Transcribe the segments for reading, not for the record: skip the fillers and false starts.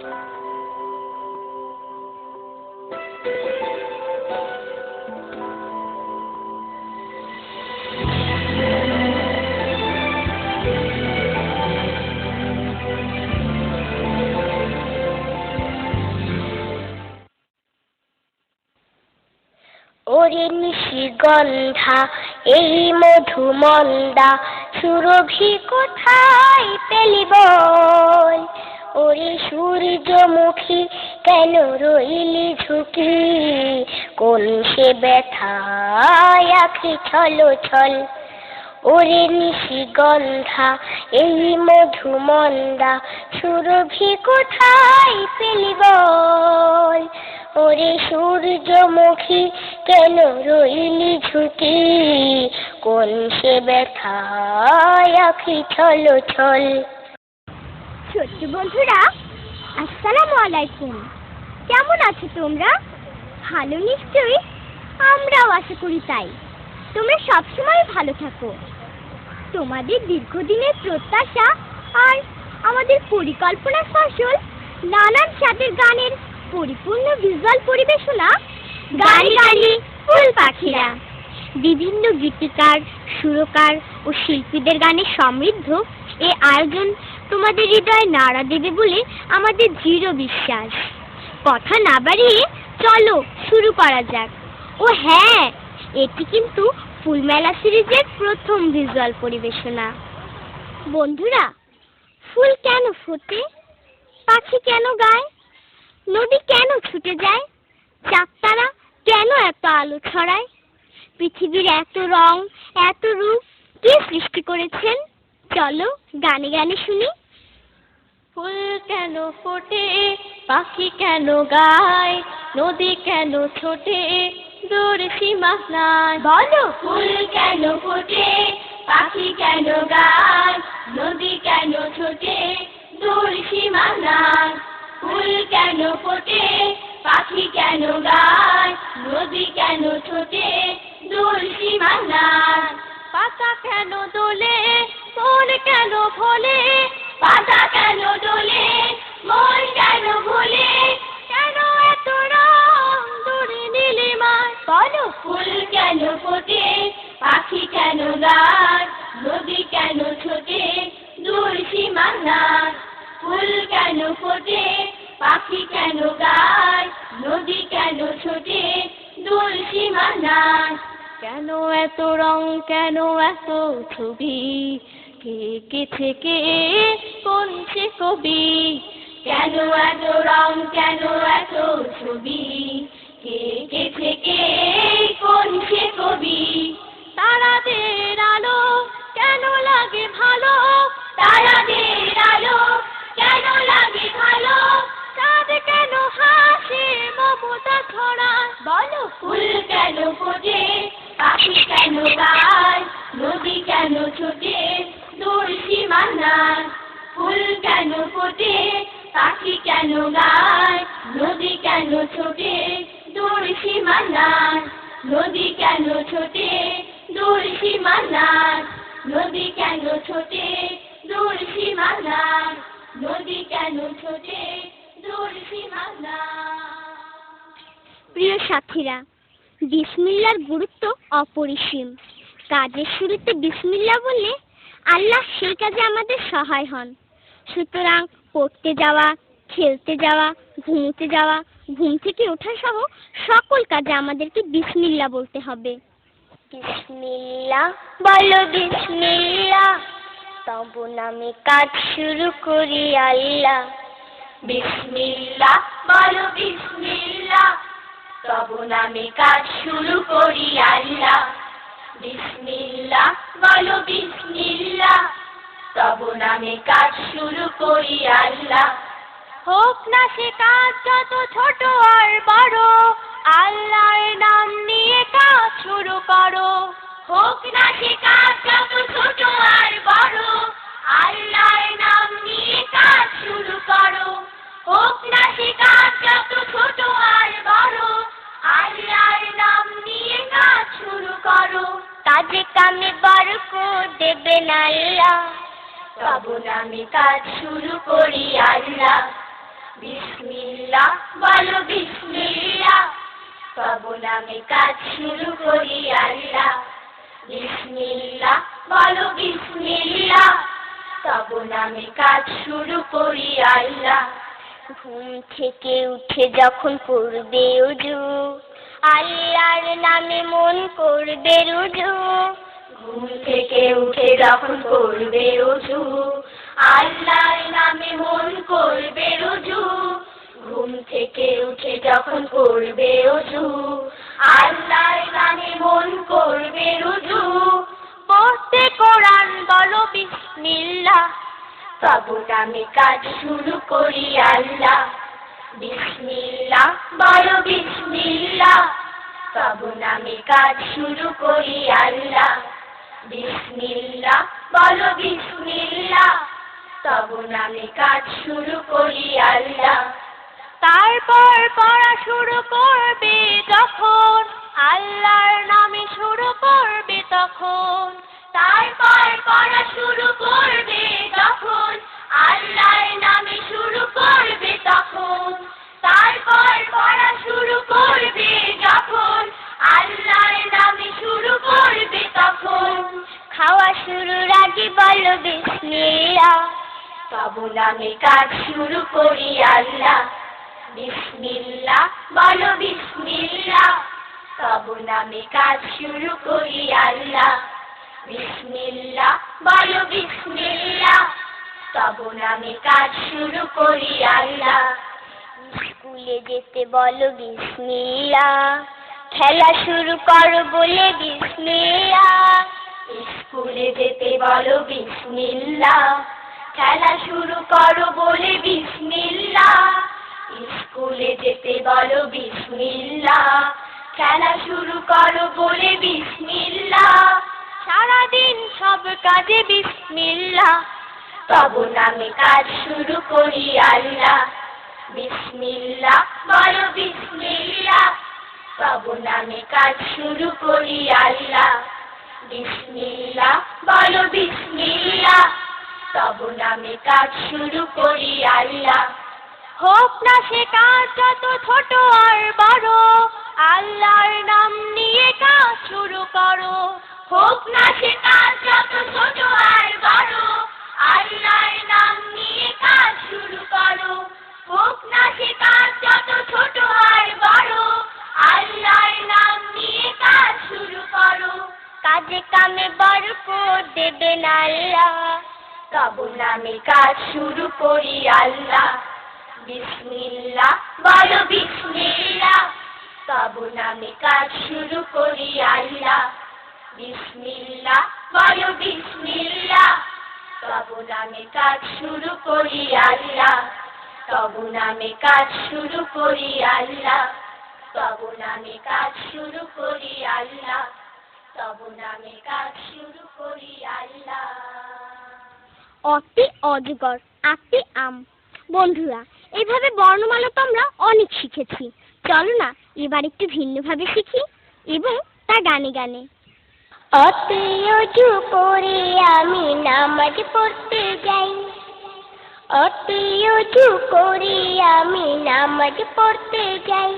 ওরে নিশিগন্ধা এই মধুমন্দা সুরভি কোথায় পেলি বল? ওরে সূর্যমুখী কেন রইলি ঝুঁকি, কোন সে ব্যথায় আঁখি ছল ছল? ওরে নিশিগন্ধা এই মধুমন্দা সুরভি কোথায় পেলি বল? ওরে সূর্যমুখী কেন রইলি ঝুঁকি, কোন সে ব্যথায় আঁখি ছল ছল? ছোট্ট বন্ধুরা, আসসালামু আলাইকুম। কেমন আছো তোমরা? ভালো নিশ্চয়ই, আমরাও আশা করি তাই। তোমরা সবসময় ভালো থাকো। তোমাদের দীর্ঘদিনের প্রত্যাশা আর আমাদের পরিকল্পনার ফসল নানান স্বাদের গানের পরিপূর্ণ ভিজুয়াল পরিবেশনা গানে গানে ফুল পাখিরা। বিভিন্ন গীতিকার, সুরকার ও শিল্পীদের গানে সমৃদ্ধ এই আয়োজন তোমাদের হৃদয়ে নাড়া দেবে বলে আমাদের দৃঢ় বিশ্বাস। কথা না বাড়িয়ে চলো শুরু করা যাক। ও হ্যাঁ, এটি কিন্তু ফুলমেলা সিরিজের প্রথম ভিজুয়াল পরিবেশনা। বন্ধুরা, ফুল কেন ফোটে? পাখি কেন গায়? নদী কেন ছুটে যায়? চাঁদতারা কেন এত আলো ছড়ায়? পৃথিবীর এত রং, এত রূপ কে সৃষ্টি করেছেন? চলো গানে গানে শুনি। ফুল কেন ফোটে, পাখি কেন গায়, নদী কেন ছোটে, দূর সীমা নাই? বলো। ফুল কেন ফোটে, পাখি কেন গায়, নদী কেন ছোটে, দূর সীমা নাই? ফুল কেন ফোটে, পাখি কেন গায়, নদী কেন ছোটে, দূর সীমা নাই? পাতা কেন দোলে, মন কেন ভোলে, পাতা কেন দোলে, মন কেন ভোলে, কেন এত রং দূরে নীলিমায়? বলো। ফুল কেন ফোটে, পাখি কেন গায়, নদী কেন ছোটে, দূর সীমা নাই? ফুল কেন ফোটে, পাখি কেন গায়, নদী কেন ছোটে, দূর সীমা নাই? কেন এত রং, কেন এত ছবি, কে এঁকেছে কে, কোন সে কবি? কেন এত রং, কেন এত ছবি, কে এঁকেছে কে, কোন সে কবি? তারাদের আলো কেন লাগে ভালো, তারাদের আলো কেন লাগে ভালো, চাঁদ কেন হাসে মমতা ছড়ায়? বলো। ফুল কেন ফোটে, পাখি কেন গায়, নদী কেন ছোটে, দূর সীমা নাই? ফুল কেন ফোটে, পাখি কেন গায়, নদী কেন ছোটে, দূর সীমা নাই? নদী কেন ছোটে, দূর সীমা নাই? নদী কেন ছোটে, দূর সীমা নাই? নদী কেন ছোটে, দূর সীমা নাই? প্রিয় সাথীরা, বিসমিল্লাহর গুরুত্ব অপরিসীম। কাজের শুরুতে বিসমিল্লাহ বললে আল্লাহ সেই কাজে আমাদের সহায় হন। সুতরাং পড়তে যাওয়া, খেলতে যাওয়া, ঘুমোতে যাওয়া, ঘুম থেকে ওঠা সহ সকল কাজে আমাদেরকে বিসমিল্লাহ বলতে হবে। বিসমিল্লাহ বলো বিসমিল্লাহ, তব নামে কাজ শুরু করি আল্লাহ। বিসমিল্লাহ বলো বিসমিল্লাহ, তব নামে কাজ শুরু করি আল্লাহ। বিসমিল্লাহ বলো বিসমিল্লাহ, তব নামে কাজ শুরু করি আল্লাহ। হোক না সে কাজ যত ছোট আর বড়, আল্লাহর নাম নিয়ে কাজ শুরু করো। হোক না সে কাজ যত ছোট আর বড়, আল্লাহর নাম নিয়ে কাজ শুরু করো। হোক না সে কাজ যত ছোট আর বড়, আল্লাহর নাম নিয়ে কাজ শুরু করো। কাজে কামে বরকত দেবেন আল্লাহ, তব নামে কাজ শুরু করি আল্লাহ। বিসমিল্লাহ বলো বিসমিল্লাহ, তব নামে কাজ শুরু করি আল্লাহ। বিসমিল্লাহ বলো বিসমিল্লাহ, তব নামে কাজ শুরু করি আল্লাহ। ঘুম থেকে উঠে যখন পড়বে ওযু, আল্লাহর নামে মন করবে রুজু। ঘুম থেকে উঠে যখন করবে ওযু, আল্লাহর নামে মন করবে রুজু। ঘুম থেকে উঠে যখন করবে ওযু, আল্লাহর নামে মন করবে রুজু। পড়তে কোরআন বলো বিসমিল্লাহ, তব নামে কাজ শুরু করি আল্লাহ। বিসমিল্লাহ বলো বিসমিল্লাহ, তব নামে কাজ শুরু করি আল্লাহ। বিসমিল্লাহ বলো বিসমিল্লাহ, তব নামে কাজ শুরু করি আল্লাহ। তারপর পড়া শুরু করবে যখন, আল্লাহর নামে শুরু করবে তখন। তারপর পড়া শুরু করবে যখন, আল্লাহর নামে শুরু করবে তখন। তারপর পড়া শুরু করবে যখন, আল্লাহর নামে শুরু করবে তখন। খাওয়া শুরুর আগে বলো বিসমিল্লাহ, তব নামে কাজ শুরু করি আল্লাহ। বিসমিল্লাহ বলো বিসমিল্লাহ, তব নামে কাজ শুরু করি আল্লাহ। বিসমিল্লাহ বলো বিসমিল্লাহ, তব নামে কাজ শুরু করি আল্লাহ। স্কুলে যেতে বলো বিসমিল্লাহ, খেলা শুরু করো বলে বিসমিল্লাহ। স্কুলে যেতে বলো বিসমিল্লাহ, খেলা শুরু করো বলে বিসমিল্লাহ। স্কুলে যেতে বলো বিসমিল্লাহ, খেলা শুরু করো বলে বিসমিল্লাহ। সারাদিন সব কাজে বিসমিল্লাহ, তব নামে কাজ শুরু করি আল্লাহ। বিসমিল্লাহ বলো বিসমিল্লাহ, তব নামে কাজ শুরু করি আল্লাহ। বিসমিল্লাহ বলো বিসমিল্লাহ, তব নামে কাজ শুরু করি আল্লাহ। হোক না সে কাজ যত ছোট আর বড়, আল্লাহর নাম নিয়ে কাজ শুরু করো। হোক না সে কাজ যত ছোট আর বড়, আল্লাহর নাম নিয়ে কাজ শুরু করো। হোক না সে কাজ যত ছোট আর বড়, আল্লাহর নাম নিয়ে কাজ শুরু করো। কাজে কামে বরকত দেবেন আল্লাহ, তব নামে কাজ শুরু করি আল্লাহ। বিসমিল্লাহ বলো বিসমিল্লাহ, তব নামে কাজ শুরু করি আল্লাহ। বিসমিল্লাহ বলো বিসমিল্লাহ, তব নামে কাজ শুরু করি আল্লাহ। তব নামে কাজ শুরু করি আল্লাহ। তব নামে কাজ শুরু করি আল্লাহ। তব নামে কাজ শুরু করি আল্লাহ। অতি অজগর আতি আম। বন্ধুরা, এইভাবে বর্ণমালা তো আমরা অনেক শিখেছি। চলো না এবার একটু ভিন্নভাবে শিখি এবং তা গানে গানে। অতি অজু করে আমি নামাজ পড়তে যাই, অতি অজু করে আমি নামাজ পড়তে যাই।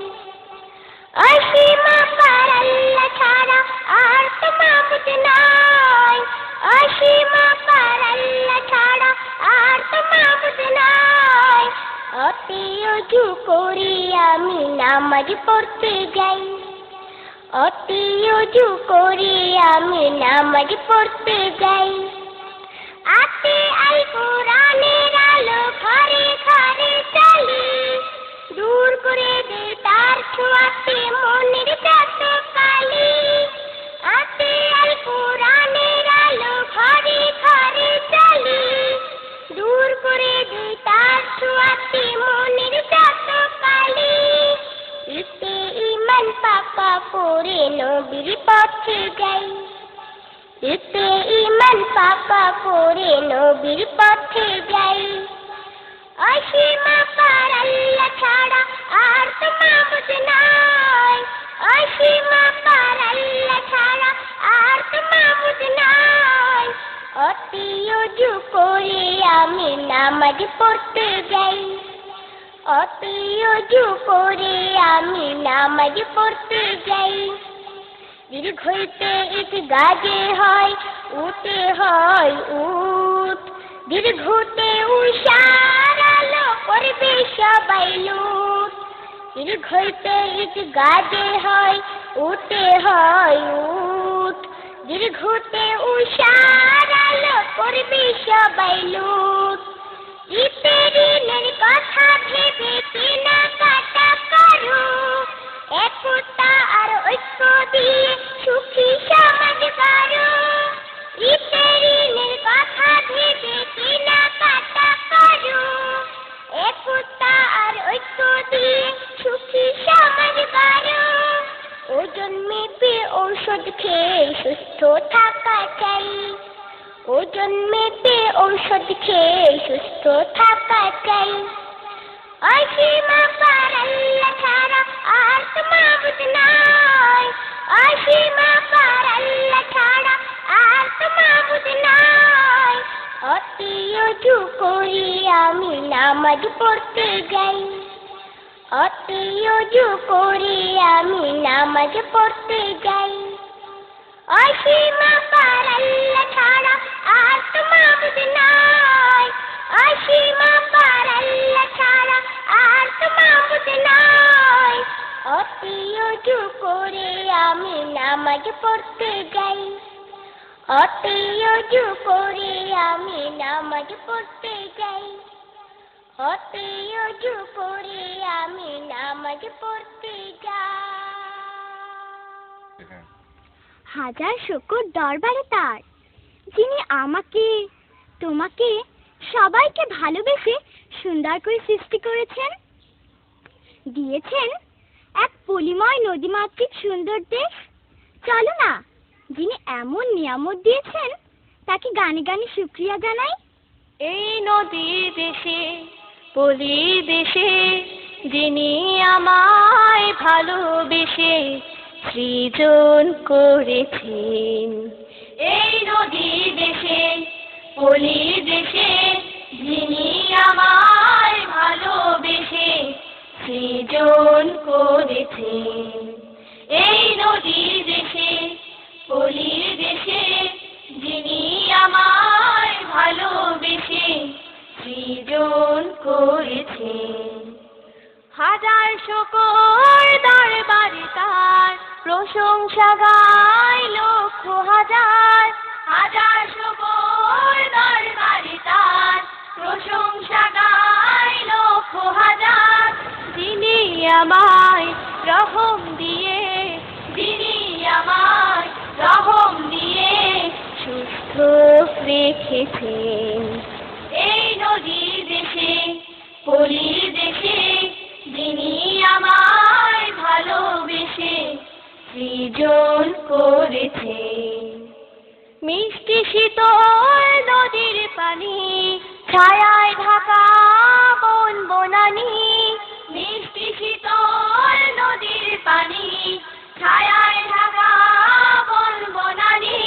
অসীম পার আল্লাহ ছাড়া আর তো মাবুদ নাই, অসীম পার আল্লাহ ছাড়া আর তো মাবুদ নাই। অতি অজু করে আমি নামাজ পড়তে যাই, অতি অজু করে আমি নামাজ পড়তে যাই। আতে আল কোরআনের আলো ঘরে ঘরে চালি, দূর করে দে তার ছোঁয়াতে মনের যত কালি। আতে আল কোরআনের আলো ঘরে ঘরে চালি, দূর করে দে তার ছোঁয়াতে মনের যত কালি। ইতে ইমান পাকা পড়ে নবীর পথে যাই, ইতে ইমান পাকা পড়ে নবীর পথে যাই। অসীম পার আল্লাহ ছাড়া আর তো মাবুদ নাই, অসীম পার আল্লাহ ছাড়া আর তো মাবুদ নাই। অতি অজু করে আমি নামাজ পড়তে যাই, অতি অজু করে আমি নামাজ পড়তে যাই। দীর্ঘ হইতে ইট গাজে হয়, উঠে হয় উঠ। দীর্ঘতে উষার আলো করবে সবাই লুট। দীর্ঘ হইতে ইট গাজে হয়, উঠে হয় উঠ। দীর্ঘতে উষার আলো করবে সবাই লুট। ইটের ঋণের কথা ভেবে কেনাকাটা করো, একতা আর ঐক্য দিয়ে সুখী সমাজ গড়ো। ইটের ঋণের কথা ভেবে কেনাকাটা করো, একতা আর ঐক্য দিয়ে সুখী সমাজ গড়ো। ওজন মেপে ঔষধ খেয়ে সুস্থ থাকা চাই। ওজন মেপে ঔষধ খেয়ে সুস্থ থাকা চাই। অসীম পার আল্লাহ ছাড়া আর তো মাবুদ নাই। অসীম পার আল্লাহ ছাড়া আর তো মাবুদ নাই। অতি অজু করি আমি নামাজ পড়তে যাই। অতি অজু করি আমি নামাজ পড়তে যাই। অসীম পার আল্লাহ ছাড়া আর তো মাবুদ নাই। অসীম পার আল্লাহ ছাড়া আর তো মাবুদ নাই। অতি অজু করে আমি নামাজ পড়তে যাই। অতি অজু করে আমি নামাজ পড়তে যাই। অতি অজু করে আমি নামাজ পড়তে যাই। হাজার শুকর দরবারে তার, যিনি আমাকে তোমাকে সবাইকে ভালোবেসে সুন্দর করে সৃষ্টি করেছেন, দিয়েছেন এক পলিময় নদীমাতৃক সুন্দর দেশ। চলো না, যিনি এমন নিয়ামত দিয়েছেন তাকে গানে গানে শুকরিয়া জানাই। এই নদী দেশে পলি দেশে যিনি আমায় ভালোবেসে সৃজন করেছেন। এই নদী দেশে পলি দেশে যিনি আমায় ভালোবেসে সৃজন করেছেন। এই নদী দেশে পলি দেশে যিনি আমায় ভালোবেসে সৃজন করেছেন। হাজার শুকর দরবারে তার, প্রশংসা গায় লক্ষ হাজার। হাজার শুকর দরবারে তার, প্রশংসা গায় লক্ষ হাজার। যিনি আমায় রহম দিয়ে, যিনি আমায় রহম দিয়ে সুস্থ রেখেছেন। এই নদী দেশে পলি দেশে যিনি আমায় ভালোবেসে সৃজন করেছেন। মিষ্টি শীতল নদীর পানি, ছায়ায় ঢাকা বন বনানি। মিষ্টি শীতল নদীর পানি, ছায়ায় ঢাকা বন বনানি।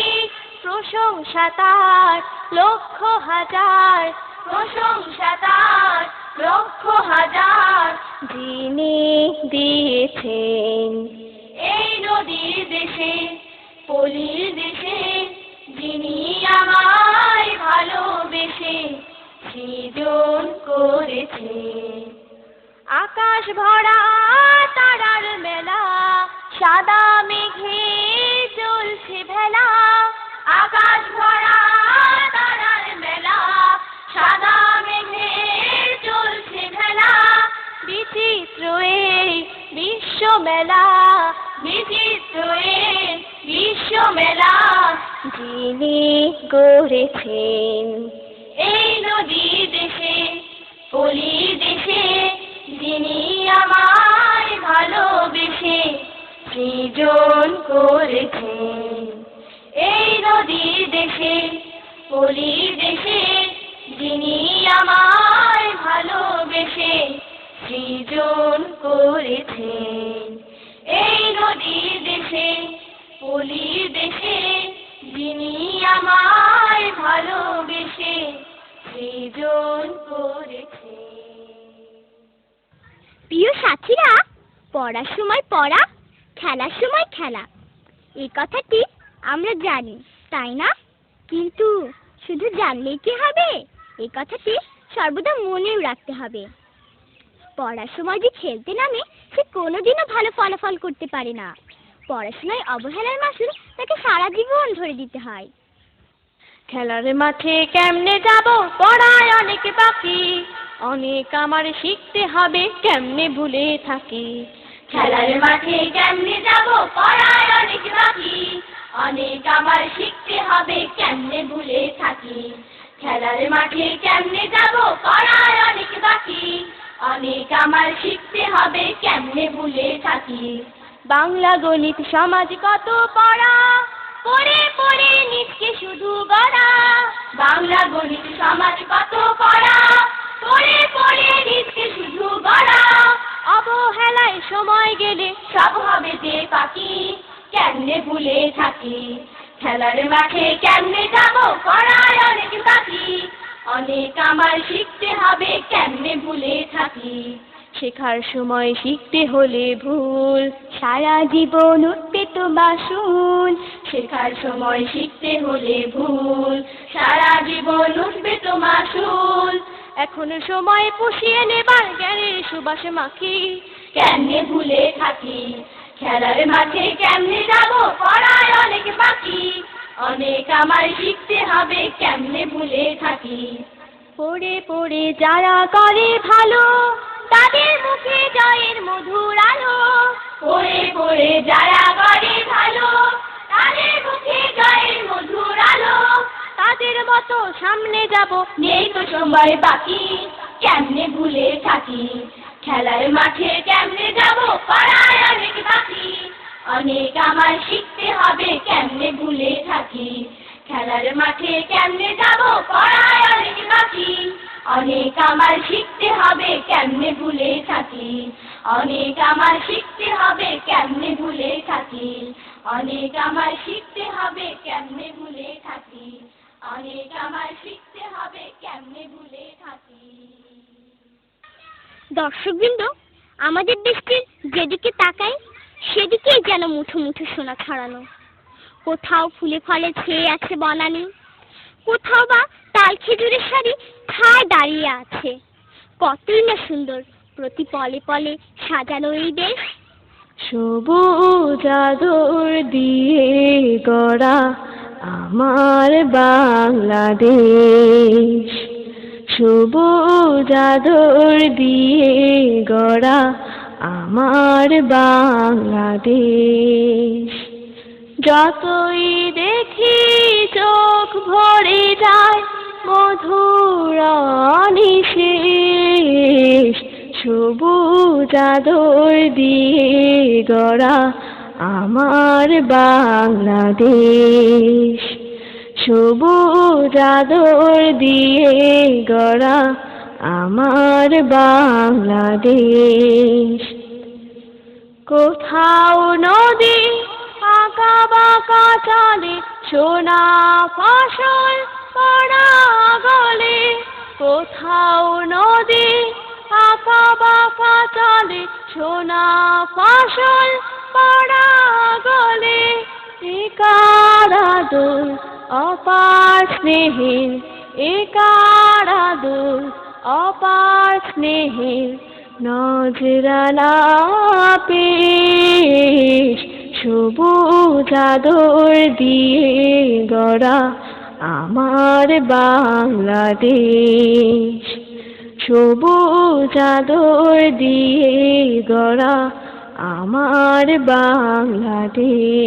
প্রশংসা তার লক্ষ হাজার, প্রশংসা তার লক্ষ হাজার। যিনি দিয়েছেন। এই নদীর দেশে পলির দেশে যিনি আমায় ভালোবেসে সৃজন করেছেন। আকাশ ভরা তারার মেলা, সাদা মেঘে চলছে ভেলা। আকাশ ভরা তারার মেলা, সাদা মেঘে চলছে ভেলা। বিচিত্র এই বিশ্ব মেলা, বিচিত্র এই বিশ্ব মেলা। যিনি গড়েছেন। এই নদী দেশে পলি দেশে যিনি আমায় ভালোবেসে সৃজন করেছেন। এই নদী দেশে পলি দেশে যিনি আমায় ভালোবেসে সৃজন করেছেন। এই নদী দেশে পলি দেশে যিনি আমায় ভালোবেসে সৃজন করেছেন। প্রিয় সাথীরা, পড়ার সময় পড়া, খেলার সময় খেলা, এই কথাটি আমরা জানি, তাই না? কিন্তু শুধু জানলেই কি হবে? এই কথাটি সর্বদা মনেও রাখতে হবে। পড়ার সময় যে খেলতে নামে সে কোনোদিনও ভালো ফলাফল করতে পারে না। পড়াশোনায় অবহেলার মাসুল তাকে সারা জীবন ধরে দিতে হয়। খেলার মাঠে কেমনে যাব, পড়ায় অনেক বাকি, অনেক আমার শিখতে হবে, কেমনে ভুলে থাকি। খেলার মাঠে কেমনে যাব, পড়ায় অনেক বাকি, অনেক আমার শিখতে হবে, কেমনে ভুলে থাকি। খেলার মাঠে কেমনে যাব, পড়ায় অনেক বাকি, অনেক আমার শিখতে হবে, কেমনে ভুলে থাকি। বাংলা গণিত সমাজ কত পড়া, পড়ে পড়ে নিজকে শুধু গড়া। বাংলা গণিত সমাজ কত পড়া, পড়ে পড়ে নিজকে শুধু গড়া। অবহেলায় সময় গেলে সব হবে যে পাখি, কেমনে ভুলে থাকি। খেলার মাঠে কেমনে যাব, পড়ায় অনেক বাকি, অনেক আমার শিখতে হবে, কেমনে ভুলে থাকি। শেখার সময় শিখতে হলে ভুল, সারা জীবন উঠবে তো বাসুল। শেখার সময় শিখতে হলে ভুল, সারা জীবন উঠবে তো মাসুল। এখনো সময় পুষিয়ে নেবার জ্ঞানের সুবাস মাখি, কেমনে ভুলে থাকি। খেলার মাঠে কেমনে যাব, পড়ায় অনেক বাকি, অনেক আমার শিখতে হবে, কেমনে ভুলে থাকি। পড়ে পড়ে যারা করে ভালো, তাদের মুখে জয়ের মধুর আলো। পড়ে পড়ে যারা করে ভালো, তাদের মুখে জয়ের মধুর আলো। তাদের মতো সামনে যাব, নেই তো সময় বাকি, কেমনে ভুলে থাকি। খেলার মাঠে কেমনে যাব, পড়ায় অনেক বাকি, অনেক আমার শিখতে হবে, কেমনে ভুলে থাকি। খেলার মাঠে কেমনে যাব, পড়ায় অনেক বাকি, অনেক আমার শিখতে হবে, কেমনে ভুলে থাকি। অনেক আমার শিখতে হবে, কেমনে ভুলে থাকি। অনেক আমার শিখতে হবে, কেমনে ভুলে থাকি। অনেক আমার শিখতে হবে, কেমনে ভুলে থাকি। দর্শকবৃন্দ, আমাদের দেশটির যেদিকে তাকাই সেদিকেই যেন মুঠো মুঠো সোনা ছড়ানো। কোথাও ফুলে ফলে ছেয়ে আছে বনানী, কোথাও বা তাল খেজুরের সারি ঠায় দাঁড়িয়ে আছে। কতই না সুন্দর প্রতি পলে পলে সাজানো এই দেশ। সবুজ আদর দিয়ে গড়া আমার বাংলাদেশ। সবুজ আদর দিয়ে গড়া আমার বাংলাদেশ। যতই দেখি চোখ ভরে যায় মধুর নিশেষ। সবুজ আদর দিয়ে গড়া আমার বাংলাদেশ। সবুজ আদর দিয়ে গড়া আমার বাংলাদেশ। কোথাও নদী আঁকা বাঁকা চলে, সোনা ফসল পড়া গলে। কোথাও নদী আঁকা বাঁকা চলে, সোনা ফসল পড়া গলে। একার আদর অপার স্নেহের, একার আদর অপার স্নেহের নজরানা পেশ। সবুজ আদর দিয়ে গড়া আমার বাংলাদেশ। সবুজ আদর দিয়ে গড়া আমার বাংলাদেশ।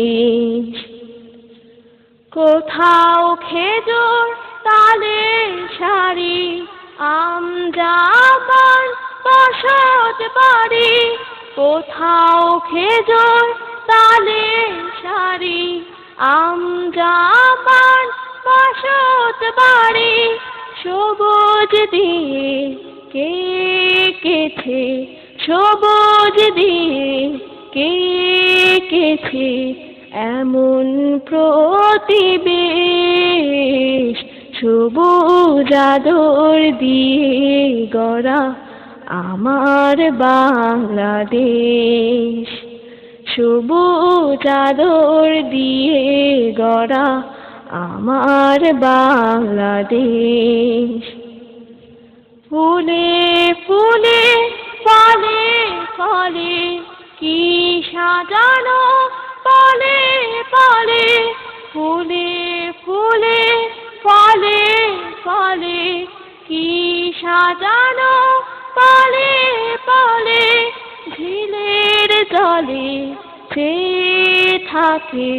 কোথাও খেজুর তালের সারি, আম জামান বসত বাড়ি। কোথাও খেজুর তালের সারি, আম জামান বসত বাড়ি। সবুজ দিয়ে কে কেছে, সবুজ দিয়ে কে কেছে এমন প্রতিবেশ। সবুজ আদর দিয়ে গড়া আমার বাংলাদেশ। সবুজ আদর দিয়ে গড়া আমার বাংলাদেশ। ফুলে ফুলে ফলে ফলে কি সাজানো পলে পলে, ফুলে ফুলে ফলে ফলে কি সাজানো পলে পলে, ঝিলের জলে চেয়ে থাকে,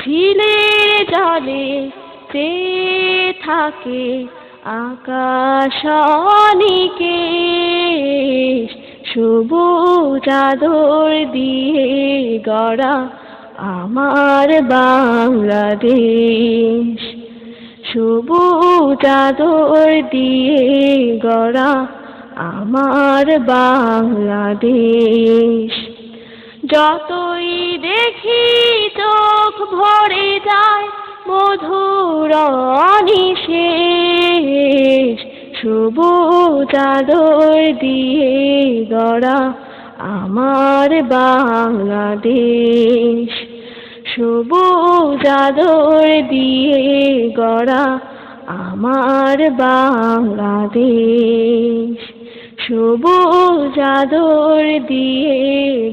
ঝিলের জলে চেয়ে থাকে আকাশ নিকেশ। সবুজ আদর দিয়ে গড়া আমার বাংলাদেশ। সবুজ আদর দিয়ে গড়া আমার বাংলাদেশ। যতই দেখি চোখ ভরে যায় মধুর নিশেষ। সবুজ আদর দিয়ে গড়া আমার বাংলাদেশ। সবুজ আদর দিয়ে গড়া আমার বাংলাদেশ। সবুজ আদর দিয়ে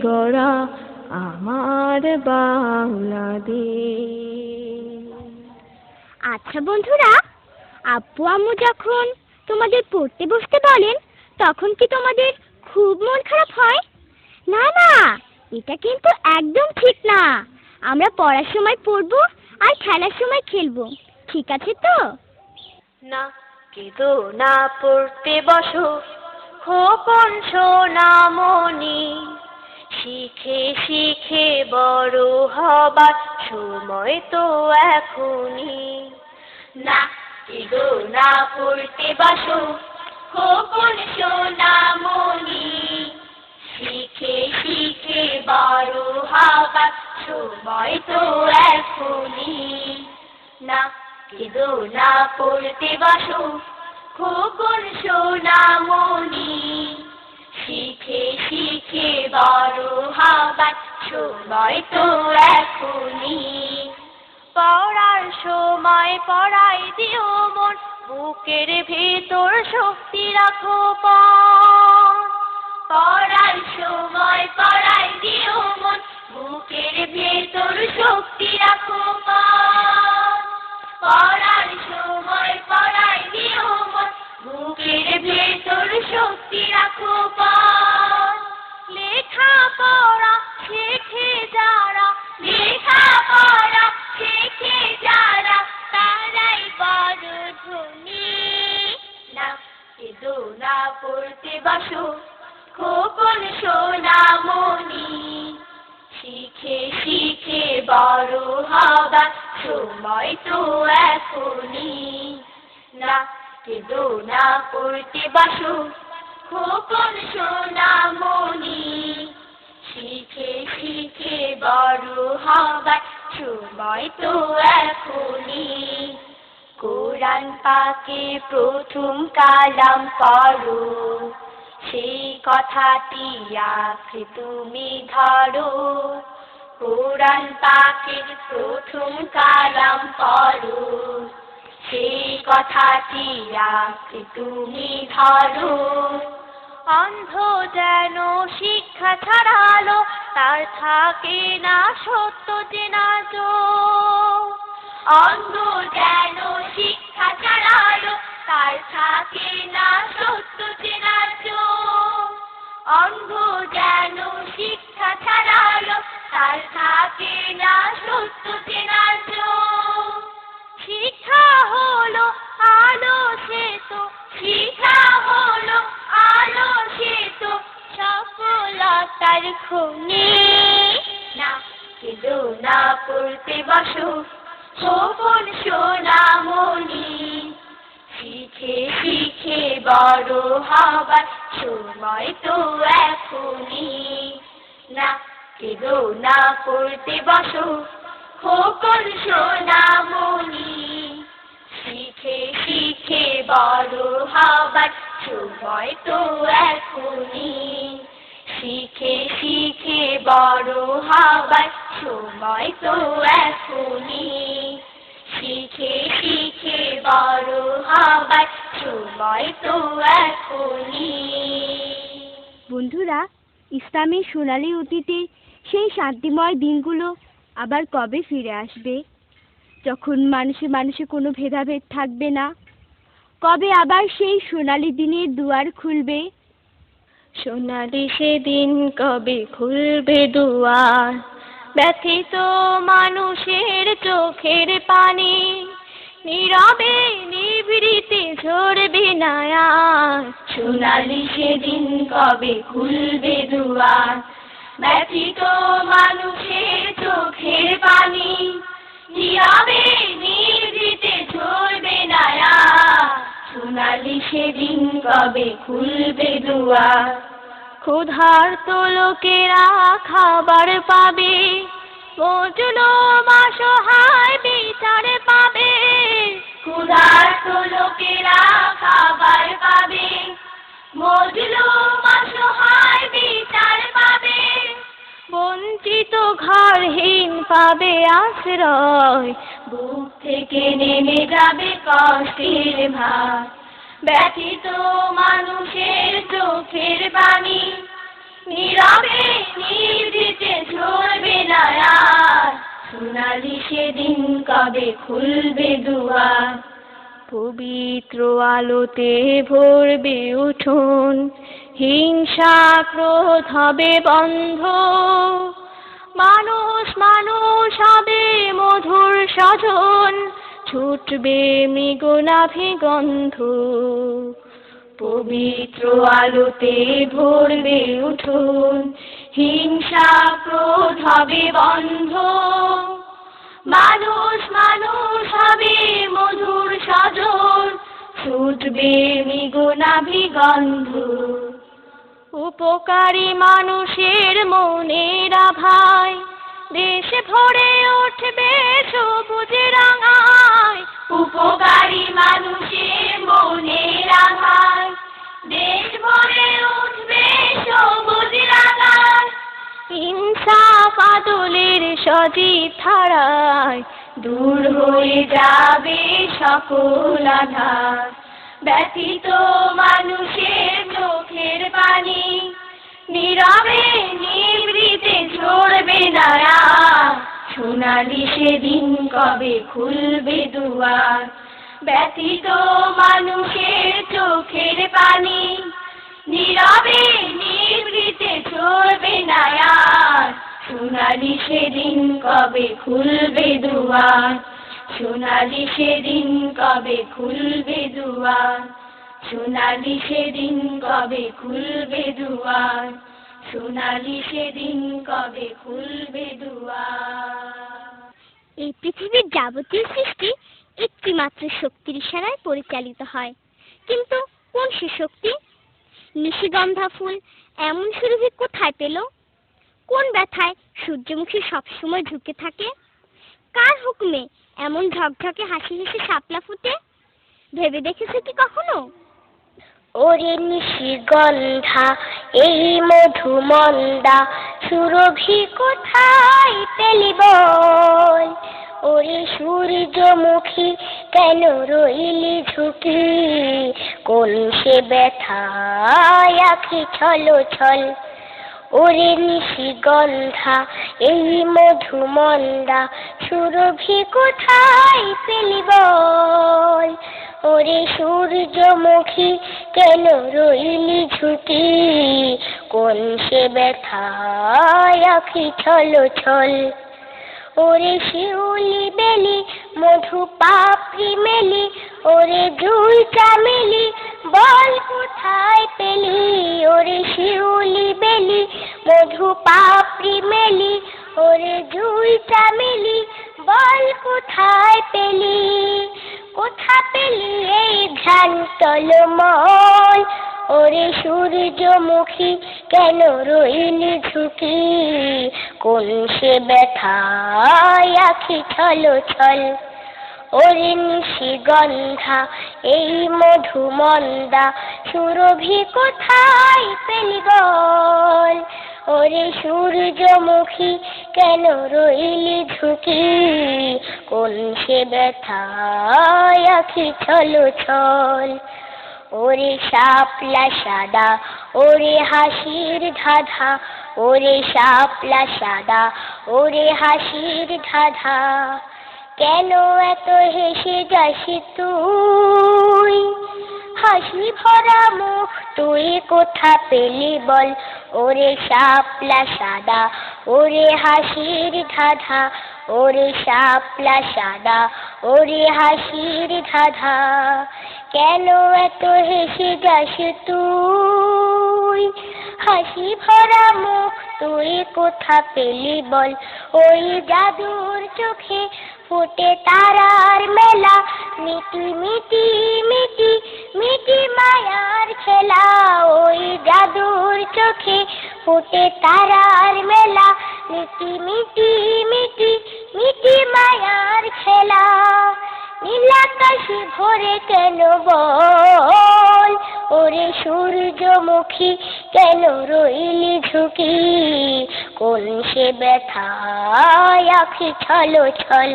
গড়া আমার বাংলাদেশ। আচ্ছা বন্ধুরা, আব্বু আম্মু যখন তোমাদের পড়তে বসতে বলেন তখন কি তোমাদের খুব মন খারাপ হয়? না না, এটা কিন্তু একদম ঠিক না। আমরা পড়ার সময় পড়বো আর খেলার সময় খেলবো, ঠিক আছে তো? না কেঁদো না, পড়তে বসো খোকন সোনামণি, শিখে শিখে বড় হবার সময় তো এখনই। না কেঁদো না, পড়তে বসো খোকন সোনামণি, শিখে শিখে বড় হবার সময় তো এখনই। না কেঁদো না, পড়তে বসো খোকন সোনামণি, শিখে শিখে বড় হবার সময় তো এখনই। পড়ার সময় পড়াই দিও মন, বুকের ভেতর শক্তি রাখো পণ। পড়ার সময় পড়াই দিও মন, বুকের ভেতর শক্তি রাখো পণ। পড়ার সময় পড়াই দিও মন, বুকের ভেতর শক্তি রাখো পণ। লেখা পড়া শেখে যারা, লেখা পড়া শেখে যারা, তারাই বড় ধনী। না কেঁদো না, পড়তে বসো খোকন সোনামণি, শিখে শিখে বড় হবার সময় তো এখনই। না কেঁদো না, পড়তে বসো খোকন সোনামণি, শিখে শিখে বড় হবার সময় তো এখনই। কোরআন পাকে প্রথম কালাম পড়ো, সেই কথাটি আঁকড়ে তুমি ধরো। কোরআন পাকের প্রথম কালাম পড়ো, সেই কথাটি আঁকড়ে তুমি ধরো। অন্ধ যেন শিক্ষা ছাড়ালো, তার থাকে না সত্য চেনার জোর। অন্ধ যেন শিক্ষা ছাড়ালো, তার থাকে না সত্য চেনার জোর। অন্ধ যেন শিক্ষা ছাড়ালো, তার থাকে না সত্য চেনার জোর। শিক্ষা হলো আলো সেতু, শিক্ষা হলো আলো সেতু, সফলতার খনি। না কেঁদো না, পড়তে বসো খোকন সোনামণি, শিখে শিখে বড় হবার সময় তো এখনই। না কেঁদো না, পড়তে বসো খোকন সোনামণি, শিখে শিখে বড় হবার সময় তো এখনই, শিখে শিখে বড় হবার সময় তো এখনই, শিখে শিখে বড় হবার সময় তো এখনই। বন্ধুরা, ইসলামের সোনালী অতীতে সেই শান্তিময় দিনগুলো আবার কবে ফিরে আসবে, যখন মানুষে মানুষে কোনো ভেদাভেদ থাকবে না? কবে আবার সেই সোনালী দিনের দুয়ার খুলবে? সোনালি সেদিন কবে খুলবে দুয়ার, ব্যথিত মানুষের চোখের পানি নীরবে নিভৃতে ঝরবে না আর। সোনালি সেদিন কবে খুলবে দুয়ার, ব্যথিত মানুষের চোখের পানি নীরবে নিভৃতে ঝরবে না আর। সোনালি সেদিন কবে খুলবে দুয়ার, ক্ষুধার্ত লোকেরা খাবার পাবে, মজলুম অসহায় বিচার পাবে। ক্ষুধার্ত লোকেরা খাবার পাবে, মজলুম অসহায় বিচার পাবে। বঞ্চিত ঘরহীন পাবে আশ্রয়, বুক থেকে নেমে যাবে কষ্টের ভার। ব্যথিত মানুষের চোখের পানি নীরবে নিভৃতে ঝরবে না আর। সোনালি সেদিন কবে খুলবে দুয়ার, পবিত্র আলোতে ভরবে উঠোন, হিংসা ক্রোধ হবে বন্ধ, মানুষ মানুষ হবে মধুর স্বজন, ছুটবে মৃগনাভি গন্ধ। পবিত্র আলোতে ভরবে উঠোন, হিংসা ক্রোধ হবে বন্ধ, মানুষ মানুষ হবে মধুর স্বজন, ছুটবে মৃগনাভি গন্ধ। উপকারী মানুষের মনের আভায় দেশ ভরে উঠবে সবুজ রাঙায়। উপকারী মানুষের মনের আভায় দেশ ভরে উঠবে সবুজ রাঙায়। ইনসাফ আদলের সজীব ধারায় দূর হয়ে যাবে সকল আধার। ব্যথিত মানুষের চোখের পানি নীরবে নিভৃতে ঝরবে না আর। সোনালি সেদিন কবে খুলবে দুয়ার, ব্যথিত মানুষের চোখের পানি নীরবে নিভৃতে ঝরবে না আর। সোনালি সেদিন কবে খুলবে দুয়ার, সোনালি সেদিন কবে খুলবে দুয়ার, সোনালি সেদিন কবে খুলবে দুয়ার, সোনালি সেদিন কবে খুলবে দুয়ার। এই পৃথিবীর যাবতীয় সৃষ্টি একটি মাত্র শক্তির ইশারায় পরিচালিত হয়, কিন্তু কোন সে শক্তি? নিশিগন্ধা ফুল এমন সুরভি কোথায় পেল? কোন ব্যথায় সূর্যমুখী সবসময় ঝুঁকে থাকে? কার হুকুমে এমন ঝকঝকে হাসি হেসে শাপলা ফুটে? ভেবে দেখেছো কি কখনো? ওরে নিশিগন্ধা এই মধুমন্দা সুরভি কোথায় পেলি বল? ওরে সূর্যমুখী কেন রইলি ঝুঁকি? কোন সে ব্যথায় আখি ছল ছল? ওরে নিশিগন্ধা এই মধুমন্দা সুরভি কোথায় পেলি বল? ওরে সূর্যমুখী কেন রইলি ঝুঁকি? কোন সে ব্যথায় আখি ছল ছল? ওরে শিউলি বেলি মধু পাপড়ি মেলি, ওরে জুই চামেলি বল কোথায় পেলি? ওরে শিউলি বেলি মধু পাপড়ি মেলি, ওরে জুই চামেলি বল কোথায় পেলি? কোথা পেলি এই ধ্যান টলমল? ওরে সূর্যমুখী কেন রইলি ঝুঁকি? কোন সে ব্যথায় আখি ছল ছল? ওরে নিশিগন্ধা এই মধুমন্দা সুরভি কোথায় পেলি বল? ওরে সূর্যমুখী কেন রইলি ঝুঁকি, কোন সে ব্যথায় আখি ছলো ছল? ওরে শাপলা সাদা ওরে হাসির ধাঁধা, ওরে শাপলা সাদা ওরে হাসির ধাঁধা, কেন এত হেসে যাসি তুই? হাসি ভরা মুখ তুই কোথা পেলি বল? ওরে শাপলা সাদা ওরে হাসির ধাঁধা, ওরে শাপলা সাদা ওরে হাসির ধাঁধা, কেন এত হেসে যাসি তুই? হাসি ভরা মুখ তুই কোথা পেলি বল? ওই জাদুর চোখে ফোটে তারার মেলা, মিটি মিটি মিটি মিটি মায়ার খেলা। ওই জাদুর চোখে ফোটে তারার মেলা, মিটি মিটি মিটি মিটি মায়ার খেলা। নীলাকাশে ভরে কেন বল? ওরে সূর্যমুখী কেন রইলি ঝুঁকি, কোন সে ব্যথায় আখি ছলো ছল?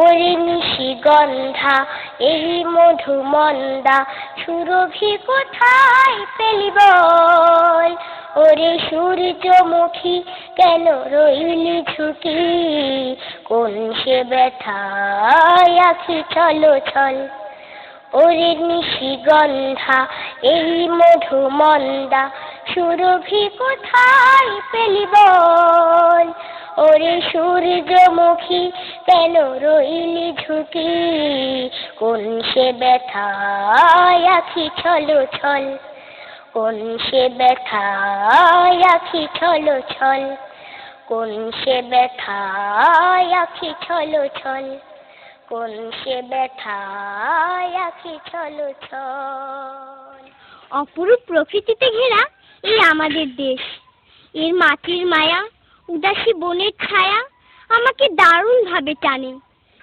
ওরে নিশিগন্ধা এই মধুমন্দা সুরভি কোথায় পেলি বল? ওরে সূর্যমুখী কেন রইলি ঝুঁকি, কোন সে ব্যথায় আখি ছলো ছল? ওরে নিশিগন্ধা এই মধুমন্দা সুরভি কোথায় পেলি বল? ওরে সূর্যমুখী কেন রইলি ঝুঁকি, কোন সে ব্যথায় আখি ছলো ছল? কোন সে ব্যথায় আখি ছলো ছল? কোন সে ব্যথায় আখি ছলো ছল? কোন সে ব্যথায় আখি ছলো ছল? অপরূপ প্রকৃতিতে ঘেরা এই আমাদের দেশ, এর মাটির মায়া উদাসী বনের ছায়া আমাকে দারুণ ভাবে টানে।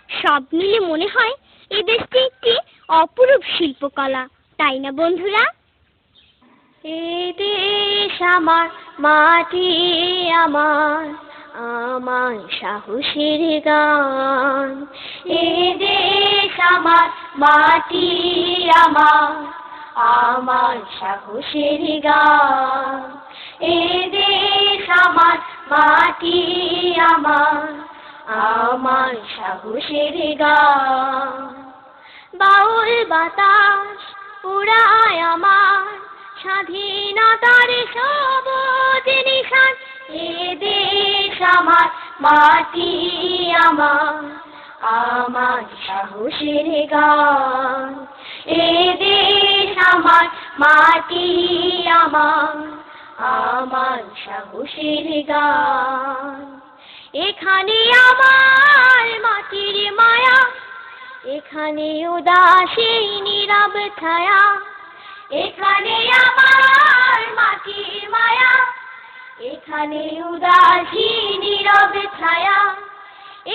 সব মিলে মনে হয় এই দেশটি একটি অপরূপ শিল্পকলা, তাই না বন্ধুরা? এই দেশ আমার, মাটি আমার, আমার সাহসের গান। এই দেশ আমার, মাটি আমার, আমার সাহসের গান। এই দেশ আমার, মাটি আমার, আমার সাহসের গান। বাউল বাতাস উড়ায় আমার স্বাধীনতার সবুজ নিশান। এ দেশ আমার, মাটি আমার, আমার সাহসের গান। এ দেশ আমার, মাটি আমার, আমার সাহসের গান। এখানে আমার মাটির মায়া, এখানে উদাসী নীরব ছায়া। এখানে আমার মাটির মায়া, এখানে উদাসী নীরব ছায়া।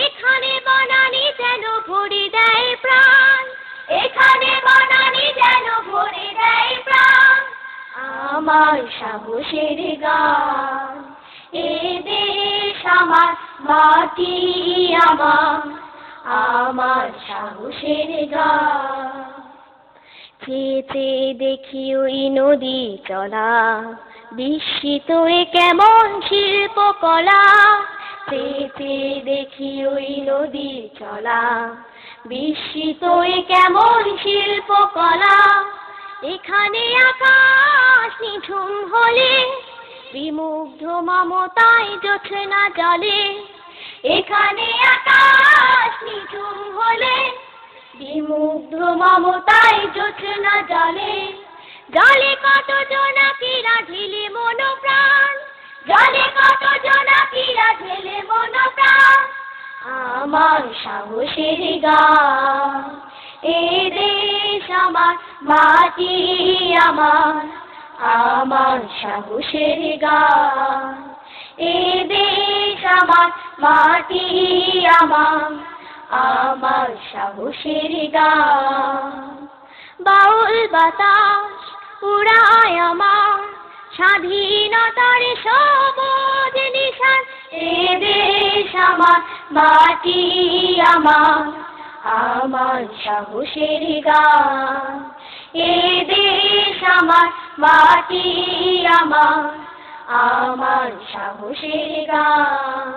এখানে বনানী যেন ভরে দেয় প্রাণ, এখানে বনানী যেন ভরে দেয় প্রাণ। আমার সাহসের গান। এ দেশ আমার, মাটি আমার, আমার সাহসের গান। চেতে দেখি ওই নদী চলা, বিস্মিত এ কেমন শিল্পকলা। চেতে দেখি ওই নদী চলা, বিস্মিত এ কেমন শিল্পকলা। এখানে আকাশ নিঝুম হলে, বিমুগ্ধ মমতায় জোছনা জলে। এখানে আকাশ নিঝুম হলে, বিমুগ্ধ মমতায় জোছনা জলে। জলে কত জোনাকিরা ঢেলে মনোপ্রাণ, জলে কত জোনাকিরা ঢেলে মনোপ্রাণ। আমার সাহসের গান। এ দেশ আমার, মাটি আমার, আমার সাহসের গান। এ দেশ আমার, মাটি আমার, আমার সাহসের গান। বাউল বাতাস উড়ায় আমার স্বাধীনতার সবুজ নিশান। এ দেশ আমার, মাটি আমার, আমার সাহসের গান। এ দেশ আমার, মাটি আমার, আমার সাহসের গান।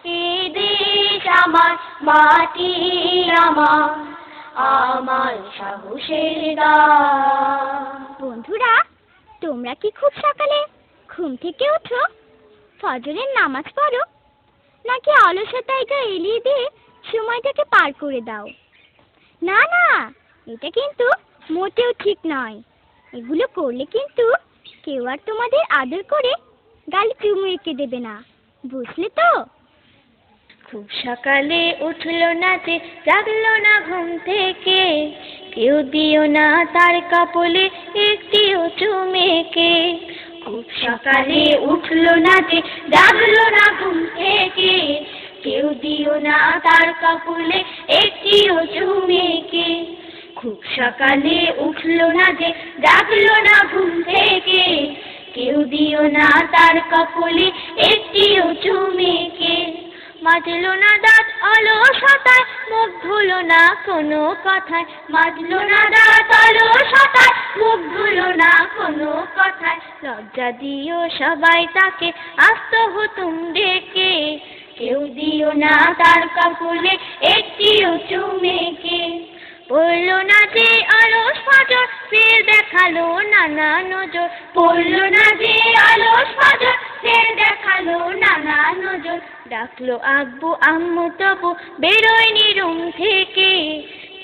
এ দেশ আমার, মাটি আমার, আমার সাহসের গান। বন্ধুরা, তোমরা কি খুব সকালে ঘুম থেকে ওঠো, ফজরের নামাজ পড়ো, নাকি অলসতায় গা এলিয়ে দিয়ে সময়টাকে পার করে দাও? না না, এটা কিন্তু মোটেও ঠিক নয়। এগুলো করলে কিন্তু কেউ আর তোমাদের আদর করে গালে চুমু এঁকে দেবে না, বুঝলে তো? খুব সকালে উঠলো না যে, জাগলো না ঘুম থেকে, কেউ দিও না তার কপলে একটিও চুমেকে। খুব সকালে উঠলো না যে, জাগলো না ঘুম থেকে, কেউ দিও না তার কপলে একটিও চুমেকে। খুব সকালে উঠলো না যে, জাগলো না ঘুম থেকে, কেউ দিও না তার কপলে একটিও চুমেকে। মাজলো না দাঁত অলসতায়, মুখ ধুলো না কোনো কথায়, মাজলো না দাঁত অলসতায়, মুখ ধুলো না কোনো কথায়। লজ্জা দিও সবাই তাকে আস্ত হুতুম ডেকে, কেউ দিও না তার কপলে একটিও চুমেকে। পড়লো না যে অলস ফজর, ফের দেখালো নানা নজর। পড়লো না যে অলস ফজর, ফের দেখালো নানা নজর। ডাকলো আব্বু আম্মু তবু বেরোয়নি রুম থেকে,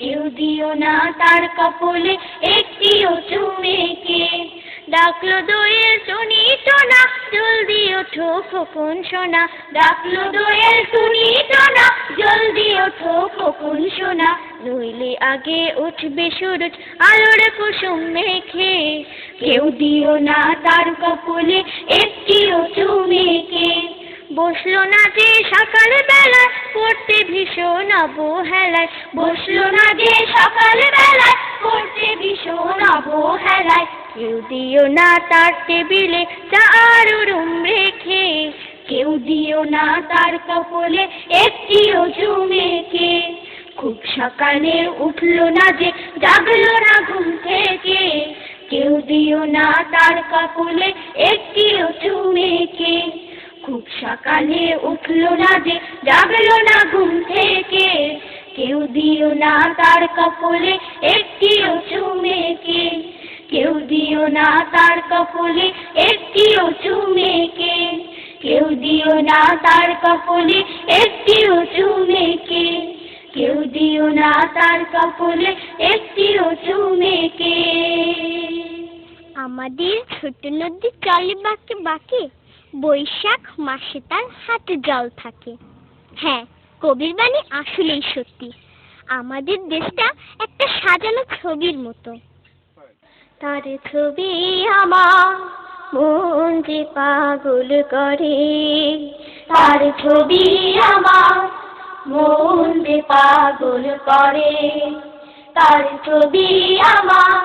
কেউ দিও না তার কপলে একটিও চুমেকে। ডাকলো দোয়েল টুনি টোনা, জলদি ওঠো খোকন সোনা। ডাকলো দোয়েল টুনি টোনা, জলদি ওঠো খোকন সোনা। নইলে আগে উঠবে সূরজ আলোর কুসুম মেখে, কেউ দিও না তার কপলে একটিও চুমেকে। বসলো না যে সকাল বেলায় পড়তে ভীষণ অবহেলায়, বসলো না যে সকাল বেলায় পড়তে ভীষণ অবহেলায়। কেউ দিও না তার টেবিলে চা আর রুম রেখে, কেউ দিও না তার কপলে একটিও চুমেকে। খুব সকালে উঠলো না যে, জাগলো না ঘুম থেকে, কেউ দিও না তার কপলে একটিও চুমেকে। খুব সকালে উঠলো না যে, জাগলো না ঘুম থেকে, কেউ দিও না তার কপলে একটিও চুমেকে। কেউ দিও না তার কপলে একটিও চুমেকে। কেউ দিও না তার কপলে একটিও চুমেকে। কেউ দিও না তার কপলে একটিও চুমেকে। আমাদের ছোট নদী চলে বাঁকে বাঁকে, বৈশাখ মাসে তার হাতে জল থাকে। হ্যাঁ, কবির বাণী আসলেই সত্যি। আমাদের দেশটা একটা সাজানো ছবির মতো। তার ছবি আমার মন যে পাগল করে, তার ছবি আমার মন যে পাগল করে। তার ছবি আমার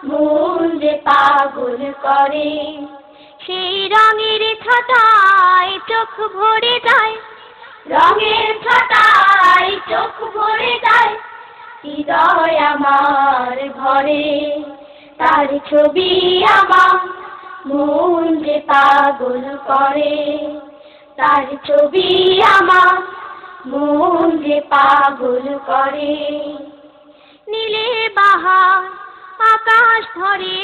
মন যে পাগল করে। সেই রঙের ছাতায় চোখ ভরে যায়, রঙের ছাতায় চোখ ভরে যায়, হৃদয় আমার ভরে। তার ছবি আমার মন যে পাগল করে। তার ছবি আমার মন যে পাগল করে। নীলে বাহার আকাশ ভরে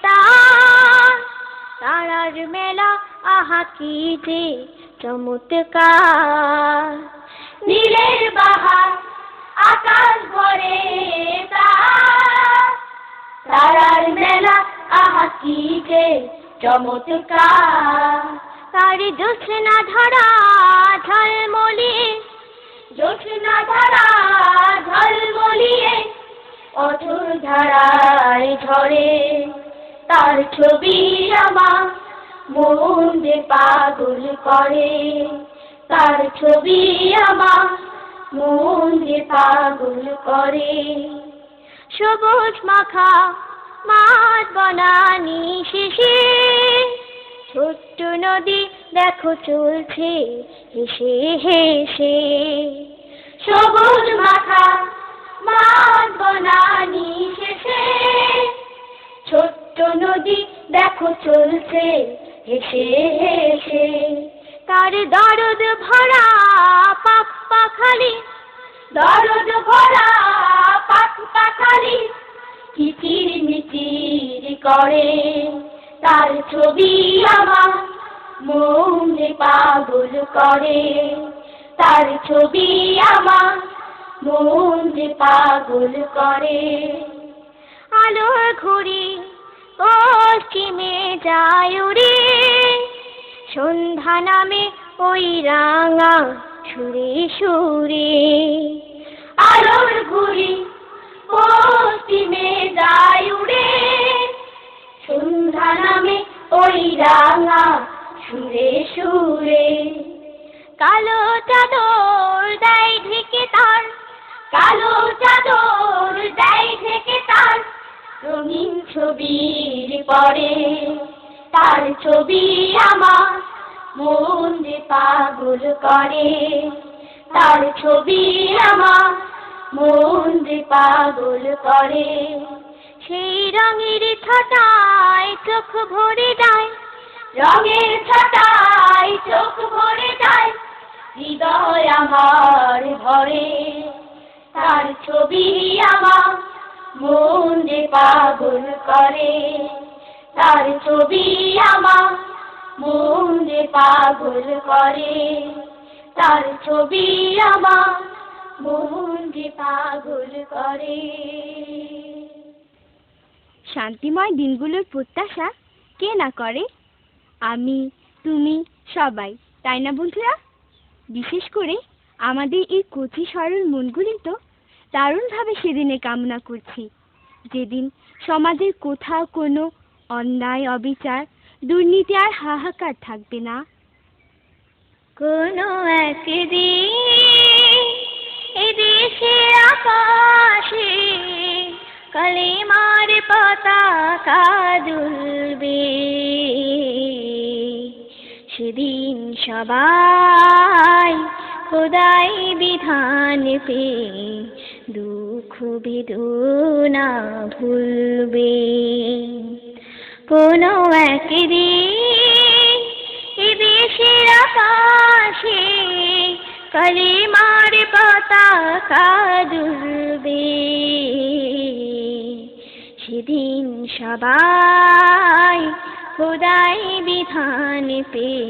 তার, তারার মেলা আহা কি যে চমৎকার। নীলের বাহার আকাশ ভরে তার, তারার মেলা আহা কি যে চমৎকার। তার জ্যোৎস্না ধরা ঝলমলিয়ে, জ্যোৎস্না ধরা ঝলমলিয়ে অঝোর ধারায় ঝরে। তার ছবি আমার মন যে পাগল করে। তার ছবি আমার মন যে পাগল করে। সবুজ মাখা মাঠ বনানি শেষে ছোট্ট নদী দেখো চলছে হেসে হেসে। সবুজ মাখা মাঠ বনানি শেষে ছোট্ট নদী দেখো চলছে হেসে হেসে। তার দরদ ভরা পাখ পাখালি, দরদ ভরা পাখ পাখালি কিচির মিচির করে। তার ছবি আমার মন যে পাগল করে। তার ছবি আমার মন যে পাগল করে। আলোর ঘুড়ি পশ্চিমে যায় উড়ে সন্ধ্যা নামে ওই রাঙা সুরে সুরে। আলোর ঘুড়ি পশ্চিমে যায় উড়ে সন্ধ্যা নামে ওই রাঙা সুরে সুরে। কালো চাদর দেয় ঢেকে তার, কালো চাদর দেয় ঢেকে তার রঙিন ছবির পরে। তার ছবি আমার মন যে পাগল করে। তার ছবি আমার মন যে পাগল করে। সেই রঙের ছটায় চোখ ভরে যায়, রঙের ছাতায় চোখ ভরে যায় হৃদয় আমার ভরে। তার ছবি আমার মন যে পাগল করে। তার ছবি আমার মন যে পাগল করে। তার ছবি আমার মন যে পাগল করে। শান্তিময় দিনগুলোর প্রত্যাশা কে না করে? আমি, তুমি, সবাই, তাই না বন্ধুরা? বিশেষ করে আমাদের এই কচি সরল মনগুলি তো দারুণভাবে সেদিনে কামনা করছি, যেদিন সমাজের কোথাও কোনো অন্যায়, অবিচার, দুর্নীতি আর হাহাকার থাকবে না। কোনো একদিন এই দেশের আকাশে কালেমার পতাকা দুলবে, সেদিন সবাই খোদাই বিধান পেয়ে দুঃখ বেদনা ভুলবে। কোনো একদিন এ দেশের আকাশে কালেমার পতাকা দুলবে, সেদিন সবাই খোদাই বিধান পেয়ে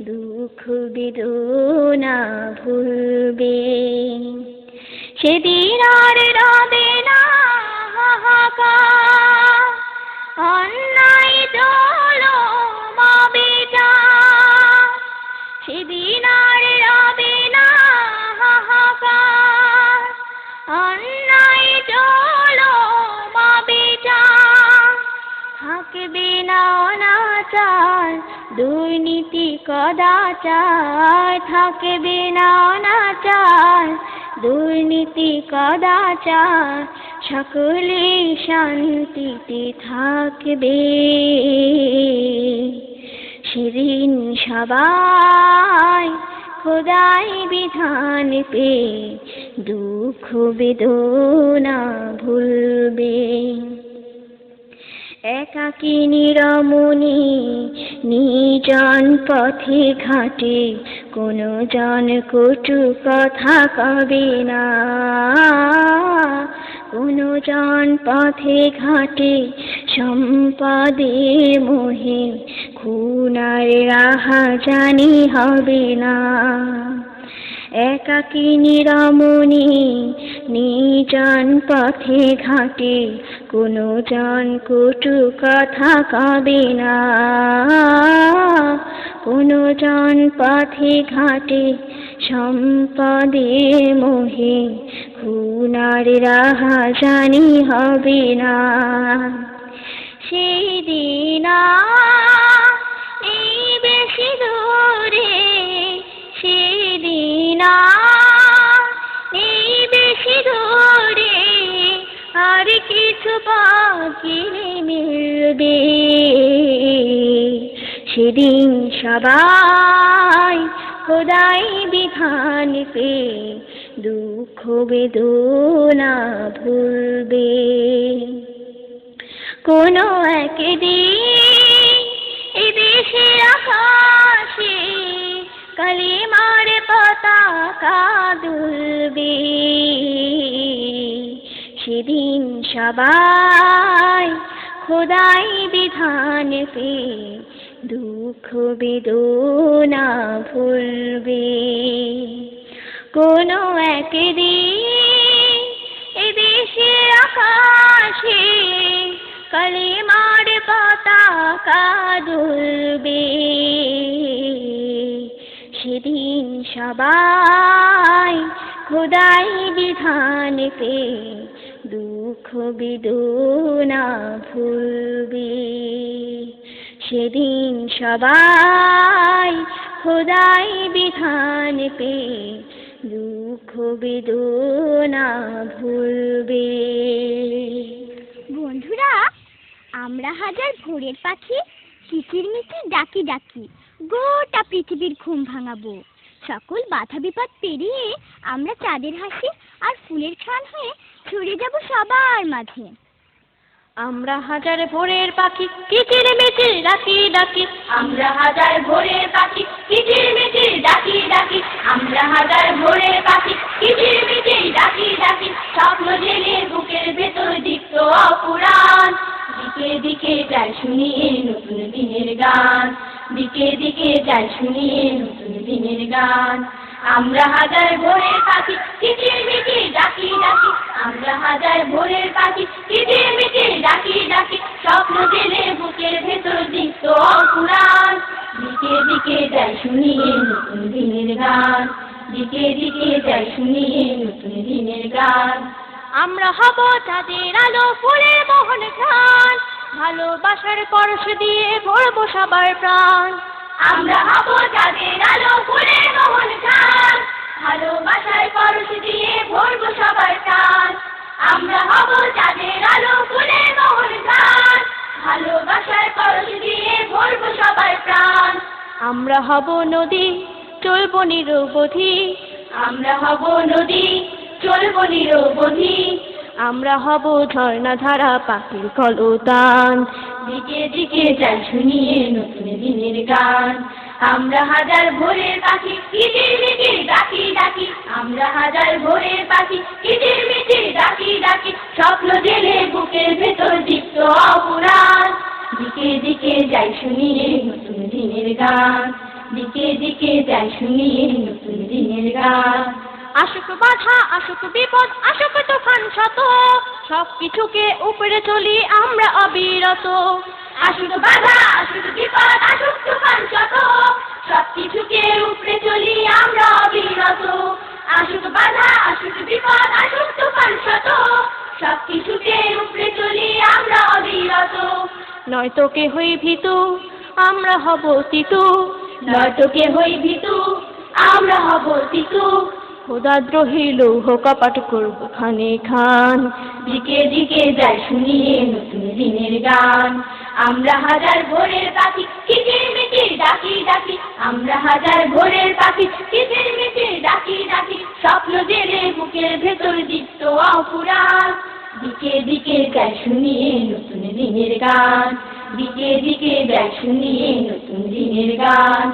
দুঃখ বেদনা ভুলবে। সেদিন আর রবে না হাহাকার, অন্যায় জুলুম অবিচার। সেদিন আর রবে না হাহাকার, অন্যায় জুলুম অবিচার। থাকবে না অনাচার, দুর্নীতি কদাচার। থাকবে না অনাচার, দুর্নীতি কদাচার। সকলে শান্তিতে থাকবে, সেদিন সবাই খোদাই বিধান পেয়ে দুঃখ বেদনা ভুলবে। একাকিনী রমণী নির্জন পথে ঘাটে কোনো জন কটু কথা কবে না। কোনো জন পথে ঘাটে সম্পদের মোহে খুন আর রাহাজানি হবে না। একাকিনী রমণী নির্জন পথে ঘাটে কোনো জন কটু কথা কবে না। কোনো জন পথে ঘাটে সম্পদের মোহে খুন আর রাহাজানি হবে না। সেই দিন এই বেশি দূরে, সেই দিন পশু পাখি মিলবে, সেদিন সবাই খোদাই বিধান পে দুঃখ বেদনা ভুলবে। কোনো একদিন এই দেশের আকাশে কালিমার পতাকা দুলবে, সেদিন সবাই খোদাই বিধান পে দুঃখ বেদনা ভুলবে। কোনো একদিন এ দেশের আকাশে কালিমার পতাকা দুলবে, সেদিন সবাই খোদাই বিধান পে দুঃখ বেদনা ভুলবে, সেদিন সবাই খোদাই বিধান পে দুঃখ বেদনা ভুলবে। বন্ধুরা, আমরা হাজার ভোরের পাখি কিচিরমিচির ডাকি ডাকি গোটা পৃথিবীর ঘুম ভাঙাবো। সকল বাধা বিপদ পেরিয়ে আমরা চাঁদের হাসি আর ফুলের খান হয়ে ছড়িয়ে যাব সবার মাঝে। আমরা হাজার ভোরের পাখি কিচিরমিচির ডাকি ডাকি, আমরা হাজার ভোরের পাখি কিচিরমিচির ডাকি ডাকি, আমরা হাজার ভোরের পাখি কিচিরমিচির ডাকি ডাকি, স্বপ্ন জেলে বুকের ভেতর দীপ্ত অপুরাণ, দিকে দিকে যায় শুনিয়ে নতুন দিনের গান, দিকে দিকে যায় শুনিয়ে নতুন দিনের গান। আমরা হাজার ভোরের পাখি কিচিরমিচির ডাকি ডাকি, আমরা হাজার ভোরের পাখি কিচিরমিচির ডাকি ডাকি, স্বপ্ন জেলে বুকের ভেতর দীপ্ত অপুরাণ, দিকে দিকে যায় শুনিয়ে নতুন দিনের গান, দিকে দিকে যায় শুনিয়ে নতুন দিনের গান। আমরা হব চাঁদের আলো ফুলের মোহন ঘ্রাণ, ভালোবাসার পরশ দিয়ে ভরবো সবার প্রাণ। আমরা হব চাঁদের আলো ফুলের মোহন ঘ্রাণ, ভালোবাসার পরশ দিয়ে ভরবো সবার প্রাণ। আমরা হব চাঁদের আলো ফুলের মোহন ঘ্রাণ, ভালোবাসার পরশ দিয়ে ভরবো সবার প্রাণ। আমরা হব নদী চলবো নিরবধি, আমরা হব নদী চলবো নিরবধি, আমরা হব ঝর্ণা ধারা পাখির কলতান, দিকে দিকে যাই শুনিয়ে নতুন দিনের গান। আমরা হাজার ভোরের পাখি কিচিরমিচির ডাকি ডাকি, আমরা হাজার ভোরের পাখি কিচিরমিচির ডাকি ডাকি, স্বপ্ন জেলে বুকের ভেতর দীপ্ত অপুরাণ, দিকে দিকে যাই শুনিয়ে নতুন দিনের গান, দিকে দিকে যাই শুনিয়ে নতুন দিনের গান। আসুক বাধা আসুক বিপদ আসুক তুফান শত, সব কিছুকে উপরে চলি আমরা অবিরত। আসুক বাধা আসুক বিপদ আসুক তুফান শত, সব কিছুকে উপরে চলি আমরা অবিরত। আসুক বাধা আসুক বিপদ আসুক তুফান শত, সব কিছুকে উপরে চলি আমরা অবিরত। নয়তো কে হই ভীতু আমরা হব তিতু, নয়তো কে হই ভীতু আমরা হব তিতু, খোদাদ্রোহী লৌহ কপাট করব খানে খান, দিকে দিকে যাই শুনিয়ে নতুন দিনের গান। আমরা হাজার ভোরের পাখি কিচিরমিচির ডাকি ডাকি, আমরা হাজার ভোরের পাখি কিচিরমিচির ডাকি ডাকি, স্বপ্ন জেলে বুকের ভেতর দীপ্ত অপুরাণ, দিকে দিকে যাই শুনিয়ে নতুন দিনের গান, দিকে দিকে যাই শুনিয়ে নতুন দিনের গান।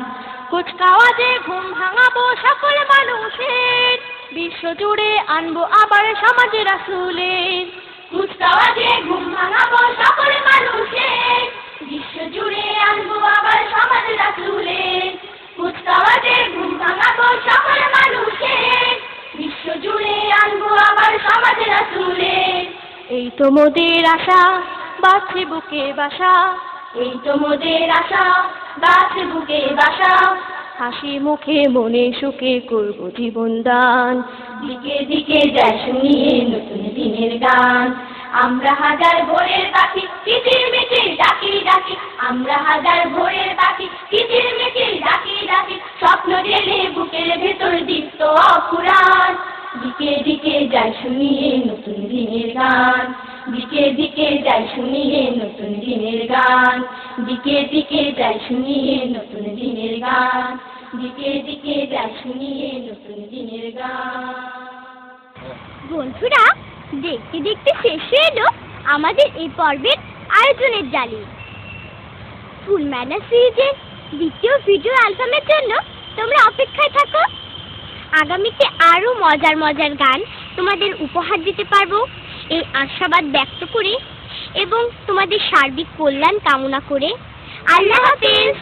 কুচকাওয়াজে ঘুম ভাঙাবো সকল মানুষের, বিশ্ব জুড়ে আনবো আবার সমাজে রাসূলের। কুচকাওয়াজে ঘুম ভাঙাবো সকল মানুষের, বিশ্ব জুড়ে আনবো আবার সমাজ রাসূলের। কুচকাওয়াজে ঘুম ভাঙাবো সকল মানুষের, বিশ্ব জুড়ে আনবো আবার সমাজ রাসূলের। এই তো মোদের আশা বাঁচে বুকে বাসা, এই তো মোদের আশা বাঁচে বুকে বাসা, হাসি মুখে মনে সুখে করব জীবন দান, দিকে দিকে যাই শুনিয়ে নতুন দিনের গান। আমরা হাজার ভোরের পাখি কিচিরমিচির ডাকি ডাকি, আমরা হাজার ভোরের পাখি কিচিরমিচির ডাকি ডাকি, স্বপ্ন জেলে বুকের ভেতর দীপ্ত অপুরাণ, দিকে দিকে যাই শুনিয়ে নতুন দিনের গান, দিকে দিকে যাই শুনিয়ে নতুন দিনের গান, দিকে দিকে যাই শুনিয়ে নতুন দিনের গান, দিকে দিকে যাই শুনিয়ে নতুন দিনের গান। বন্ধুরা, দেখতে দেখতে শেষ হয়ে এলো আমাদের এই পর্বের আয়োজনের জালি। ফুলমেলা সিরিজের দ্বিতীয় ভিডিও অ্যালবামের জন্য তোমরা অপেক্ষায় থাকো। আগামীতে আরো মজার মজার গান তোমাদের উপহার দিতে পারবো এই আশাবাদ ব্যক্ত করে এবং তোমাদের সার্বিক কল্যাণ কামনা করে আল্লাহ হাফেজ।